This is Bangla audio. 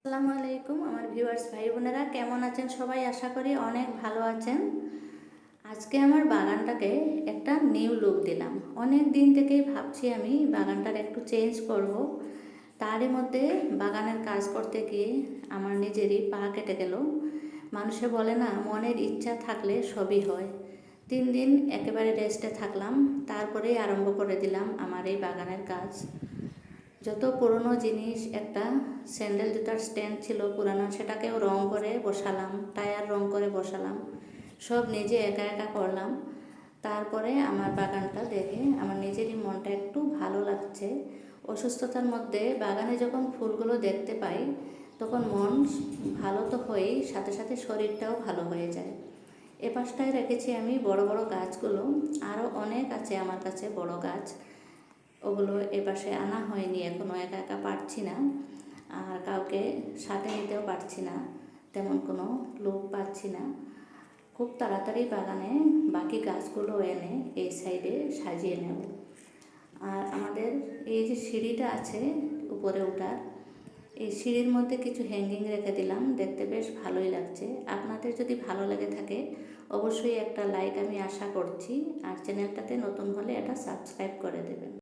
আসসালামু আলাইকুম আমার ভিউয়ার্স ভাই বোনেরা, কেমন আছেন সবাই? আশা করি অনেক ভালো আছেন। আজকে আমার বাগানটাকে একটা নিউ লুক দিলাম। অনেক দিন থেকেই ভাবছি আমি বাগানটার একটু চেঞ্জ করব। তারই মধ্যে বাগানের কাজ করতে গিয়ে আমার নিজেরই পা কেটে গেল। মানুষে বলে না, মনের ইচ্ছা থাকলে সবই হয়। 3 দিন একেবারে রেস্টে থাকলাম, তারপরেই আরম্ভ করে দিলাম আমার এই বাগানের কাজ। যত পুরনো জিনিস, একটা স্যান্ডেল জুতার স্ট্যান্ড ছিল পুরানো, সেটাকেও রং করে বসালাম, টায়ার রং করে বসালাম, সব নিজে একা একা করলাম। তারপরে আমার বাগানটা দেখে আমার নিজেরই মনটা একটু ভালো লাগছে। অসুস্থতার মধ্যে বাগানে যখন ফুলগুলো দেখতে পাই তখন মন ভালো তো হয়েই, সাথে সাথে শরীরটাও ভালো হয়ে যায়। এ পাশটায় রেখেছি আমি বড় বড় গাছগুলো, আরও অনেক আছে আমার কাছে বড় গাছ। ওগুলো এপাশে আনা হয়নি এখনও, একা একা পারছি না, আর কাউকে সাথে নিতেও পারছি না, তেমন কোনো লোক পাচ্ছি না। খুব তাড়াতাড়ি বাগানে বাকি গাছগুলো এনে এই সাইডে সাজিয়ে নেব। আর আমাদের এই যে সিঁড়িটা আছে উপরে ওঠার, এই সিঁড়ির মধ্যে কিছু হ্যাঙ্গিং রেখে দিলাম, দেখতে বেশ ভালোই লাগছে। আপনাদের যদি ভালো লেগে থাকে অবশ্যই একটা লাইক আমি আশা করছি, আর চ্যানেলটাতে নতুন হলে এটা সাবস্ক্রাইব করে দেবেন।